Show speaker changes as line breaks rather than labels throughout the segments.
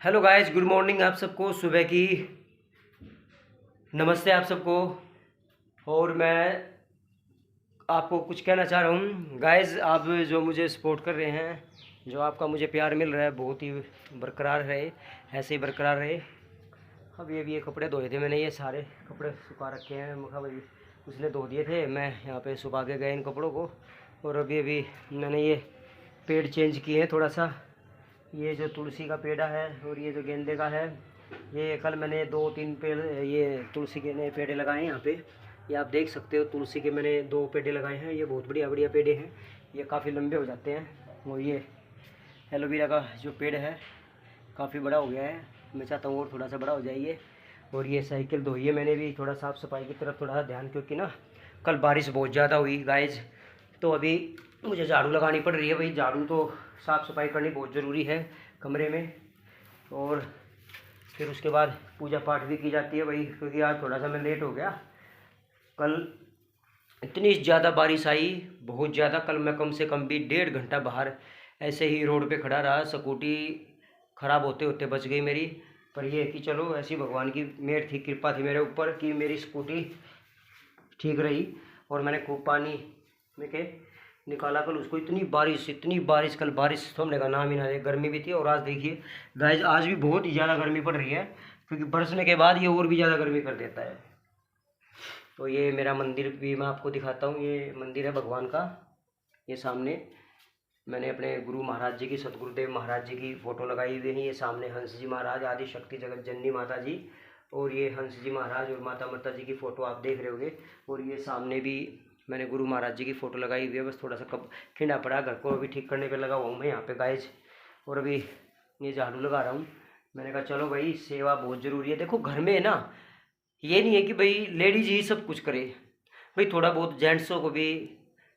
Hello guys, good morning आप सबको। सुबह की नमस्ते आप सबको। और मैं आपको कुछ कहना चाह रहा हूँ गाइस। आप जो मुझे सपोर्ट कर रहे हैं, जो आपका मुझे प्यार मिल रहा है, बहुत ही बरकरार रहे, ऐसे ही बरकरार रहे। अब ये कपड़े धोए थे मैंने, ये सारे कपड़े सुखा रखे हैं। मैं कहा भाई उसने धो दिए थे, मैं यहाँ पे सुखा के गए इन कपड़ों को। और अभी मैंने ये पेड़ चेंज किए हैं थोड़ा सा। ये जो तुलसी का पेड़ा है और ये जो गेंदे का है, ये कल मैंने 2-3 पेड़ ये तुलसी के नए पेड़े लगाए हैं यहाँ पे। ये आप देख सकते हो, तुलसी के मैंने 2 पेड़े लगाए हैं। ये बहुत बढ़िया बढ़िया पेड़े हैं, ये काफ़ी लंबे हो जाते हैं। और ये एलोवेरा का जो पेड़ है काफ़ी बड़ा हो गया है, मैं चाहता हूँ और थोड़ा सा बड़ा हो जाइए। और ये साइकिल धोई है मैंने भी, थोड़ा साफ़ सफाई की तरफ थोड़ा सा ध्यान, क्योंकि ना कल बारिश बहुत ज़्यादा हुई गाइज। तो अभी मुझे झाड़ू लगानी पड़ रही है भाई। झाड़ू तो साफ़ सफाई करनी बहुत ज़रूरी है कमरे में। और फिर उसके बाद पूजा पाठ भी की जाती है भाई, क्योंकि आज थोड़ा सा मैं लेट हो गया। कल इतनी ज़्यादा बारिश आई, बहुत ज़्यादा। कल मैं कम से कम भी 1.5 घंटा बाहर ऐसे ही रोड पे खड़ा रहा। स्कूटी ख़राब होते होते बच गई मेरी। पर ये कि चलो, ऐसी भगवान की मेहर थी, कृपा थी मेरे ऊपर कि मेरी स्कूटी ठीक रही। और मैंने खूब पानी में के निकाला कल उसको। इतनी बारिश कल, बारिश थमने का नाम ही ना ले। गर्मी भी थी। और आज देखिए गाइस, आज भी बहुत ही ज़्यादा गर्मी पड़ रही है, क्योंकि बरसने के बाद ये और भी ज़्यादा गर्मी कर देता है। तो ये मेरा मंदिर भी मैं आपको दिखाता हूँ। ये मंदिर है भगवान का। ये सामने मैंने अपने गुरु महाराज जी की, सतगुरुदेव महाराज जी की फ़ोटो लगाई हुई है। ये सामने हंस जी महाराज, आदि शक्ति जगत जननी माता जी, और ये हंस जी महाराज और माता जी की फ़ोटो आप देख रहे होंगे। और ये सामने भी मैंने गुरु महाराज जी की फ़ोटो लगाई हुई है। बस थोड़ा सा कब खिंडा पड़ा, घर को अभी ठीक करने पे लगा हुआ हूँ मैं यहाँ पे गाइज। और अभी ये झाड़ू लगा रहा हूँ। मैंने कहा चलो भाई, सेवा बहुत ज़रूरी है। देखो घर में ना, ये नहीं है कि भाई लेडीज ही सब कुछ करे भाई, थोड़ा बहुत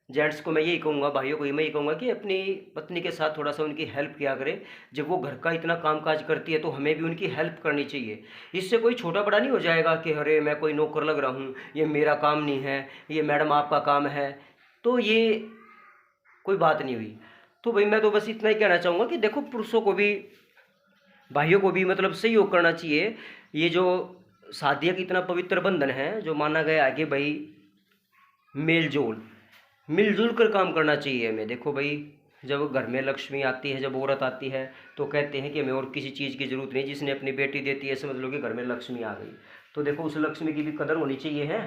जेंट्स को मैं यही कहूँगा, भाइयों को मैं यही कहूँगा कि अपनी पत्नी के साथ थोड़ा सा उनकी हेल्प किया करे। जब वो घर का इतना काम काज करती है तो हमें भी उनकी हेल्प करनी चाहिए। इससे कोई छोटा बड़ा नहीं हो जाएगा कि अरे मैं कोई नौकर लग रहा हूँ, ये मेरा काम नहीं है, ये मैडम आपका काम है, तो ये कोई बात नहीं हुई। तो भाई मैं तो बस इतना ही कहना चाहूँगा कि देखो, पुरुषों को भी, भाइयों को भी मतलब सहयोग करना चाहिए। ये जो शादी का इतना पवित्र बंधन है, जो माना गया है कि भाई मेल जोल मिलजुल कर काम करना चाहिए हमें। देखो भाई, जब घर में लक्ष्मी आती है, जब औरत आती है, तो कहते हैं कि हमें और किसी चीज़ की ज़रूरत नहीं। जिसने अपनी बेटी देती है, समझ लो कि घर में लक्ष्मी आ गई। तो देखो, उस लक्ष्मी की भी कदर होनी चाहिए है।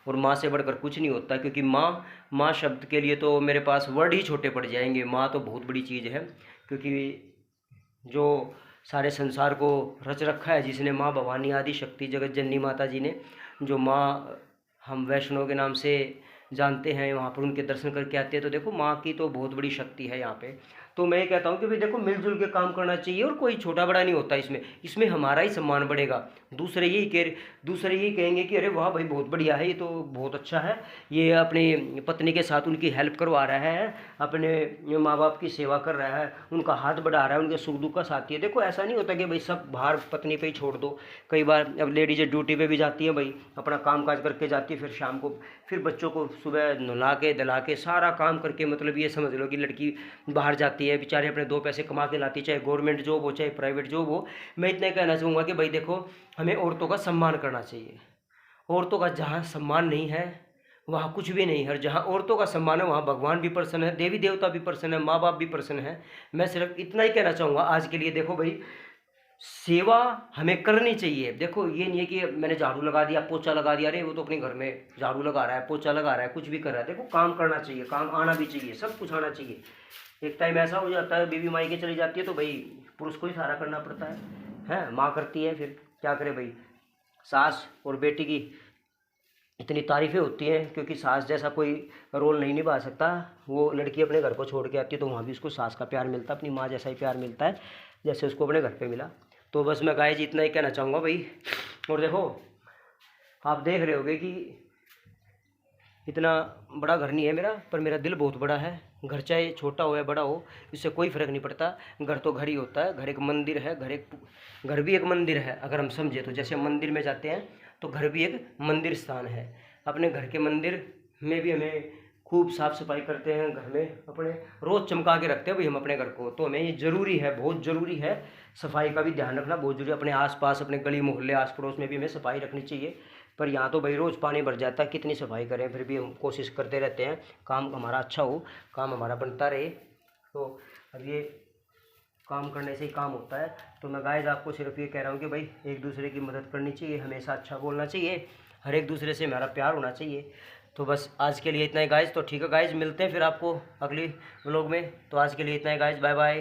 और माँ से बढ़कर कुछ नहीं होता, क्योंकि माँ शब्द के लिए तो मेरे पास वर्ड ही छोटे पड़ जाएंगे। माँ तो बहुत बड़ी चीज़ है, क्योंकि जो सारे संसार को रच रखा है, जिसने, माँ भवानी आदि शक्ति जगत जननी माता जी ने, जो माँ हम वैष्णव के नाम से जानते हैं, वहाँ पर उनके दर्शन करके आते हैं। तो देखो, माँ की तो बहुत बड़ी शक्ति है यहाँ पे। तो मैं ये कहता हूँ कि भाई देखो, मिलजुल के काम करना चाहिए, और कोई छोटा बड़ा नहीं होता इसमें। इसमें हमारा ही सम्मान बढ़ेगा। दूसरे यही कहेंगे कि अरे वाह भाई, बहुत बढ़िया है, ये तो बहुत अच्छा है, ये अपनी पत्नी के साथ उनकी हेल्प करवा रहा है, अपने माँ बाप की सेवा कर रहा है, उनका हाथ बढ़ा रहा है, उनके सुख दुख का साथी है। देखो, ऐसा नहीं होता कि भाई सब भार पत्नी पे ही छोड़ दो। कई बार अब लेडीज ड्यूटी पे भी जाती है भाई, अपना काम काज करके जाती है, फिर शाम को फिर बच्चों को सुबह नहला के दिला के सारा काम करके, मतलब ये समझ लो कि लड़की बाहर जाती है बेचारे, अपने 2 पैसे कमा के लाती, चाहे गवर्नमेंट जॉब हो चाहे प्राइवेट जॉब हो। मैं इतना कहना चाहूँगा कि भाई देखो, हमें औरतों का सम्मान करना चाहिए। औरतों का जहाँ सम्मान नहीं है, वहाँ कुछ भी नहीं है। और जहाँ औरतों का सम्मान है, वहाँ भगवान भी प्रसन्न है, देवी देवता भी प्रसन्न है, माँ बाप भी प्रसन्न है। मैं सिर्फ इतना ही कहना चाहूँगा आज के लिए। देखो भाई, सेवा हमें करनी चाहिए। देखो, ये नहीं है कि मैंने झाड़ू लगा दिया, पोछा लगा दिया, अरे वो तो अपने घर में झाड़ू लगा रहा है, पोछा लगा रहा है, कुछ भी कर रहा है। देखो, काम करना चाहिए, काम आना भी चाहिए, सब कुछ आना चाहिए। एक टाइम ऐसा हो जाता है, बीवी मायके चली जाती है, तो भाई पुरुष को ही सारा करना पड़ता है, माँ करती है, फिर क्या करे भाई। सास और बेटी की इतनी तारीफ़ें होती हैं, क्योंकि सास जैसा कोई रोल नहीं निभा सकता। वो लड़की अपने घर को छोड़ के आती है, तो वहाँ भी उसको सास का प्यार मिलता है, अपनी माँ जैसा ही प्यार मिलता है जैसे उसको अपने घर पे मिला। तो बस मैं गाय जी इतना ही कहना चाहूँगा भाई। और देखो, आप देख रहे होगे कि इतना बड़ा घर नहीं है मेरा, पर मेरा दिल बहुत बड़ा है। घर चाहे छोटा हो या बड़ा हो, इससे कोई फ़र्क नहीं पड़ता। घर तो घर ही होता है, घर एक मंदिर है, घर भी एक मंदिर है। अगर हम समझे तो जैसे मंदिर में जाते हैं, तो घर भी एक मंदिर स्थान है। अपने घर के मंदिर में भी हमें खूब साफ़ सफाई करते हैं घर में अपने, रोज़ चमका के रखते हैं भाई हम अपने घर को। तो हमें ये ज़रूरी है, बहुत ज़रूरी है, सफाई का भी ध्यान रखना बहुत ज़रूरी है। अपने आसपास, अपने गली मोहल्ले आस पड़ोस में भी हमें सफाई रखनी चाहिए। पर यहाँ तो भाई रोज़ पानी भर जाता है, कितनी सफाई करें, फिर भी हम कोशिश करते रहते हैं काम हमारा अच्छा हो, काम हमारा बनता रहे। तो अब ये काम करने से ही काम होता है। तो मैं गाइस आपको सिर्फ ये कह रहा हूँ कि भाई एक दूसरे की मदद करनी चाहिए, हमेशा अच्छा बोलना चाहिए, हर एक दूसरे से हमारा प्यार होना चाहिए। तो बस आज के लिए इतना ही गाइस। तो ठीक है गाइस, मिलते हैं फिर आपको अगली व्लॉग में। तो आज के लिए इतना ही गाइस, बाय बाय।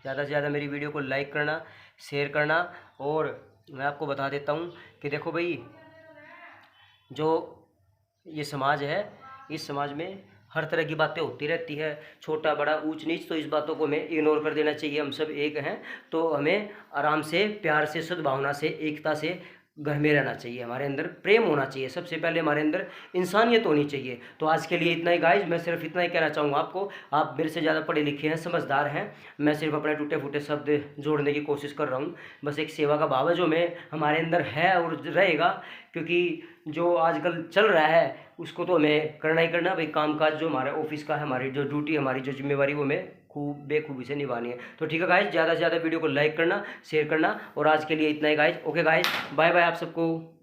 ज़्यादा से ज़्यादा मेरी वीडियो को लाइक करना, शेयर करना। और मैं आपको बता देता हूँ कि देखो भाई, जो ये समाज है, इस समाज में हर तरह की बातें होती रहती है, छोटा बड़ा ऊंच नीच, तो इस बातों को हमें इग्नोर कर देना चाहिए। हम सब एक हैं, तो हमें आराम से, प्यार से, सद्भावना से, एकता से घर में रहना चाहिए। हमारे अंदर प्रेम होना चाहिए, सबसे पहले हमारे अंदर इंसानियत होनी चाहिए। तो आज के लिए इतना ही गाइज, मैं सिर्फ इतना ही कहना चाहूँगा आपको। आप मेरे से ज़्यादा पढ़े लिखे हैं, समझदार हैं, मैं सिर्फ अपने टूटे फूटे शब्द जोड़ने की कोशिश कर रहा हूँ। बस एक सेवा का भाव है जो मैं हमारे अंदर है और रहेगा, क्योंकि जो आजकल चल रहा है उसको तो हमें करना ही करना भाई। कामकाज जो हमारे ऑफिस का है, हमारी जो ड्यूटी, हमारी जो जिम्मेवारी, वो हमें खूब बेखूबी से निभानी है। तो ठीक है गाइज, ज़्यादा से ज़्यादा वीडियो को लाइक करना, शेयर करना। और आज के लिए इतना ही guys. Okay guys, bye bye आप सबको।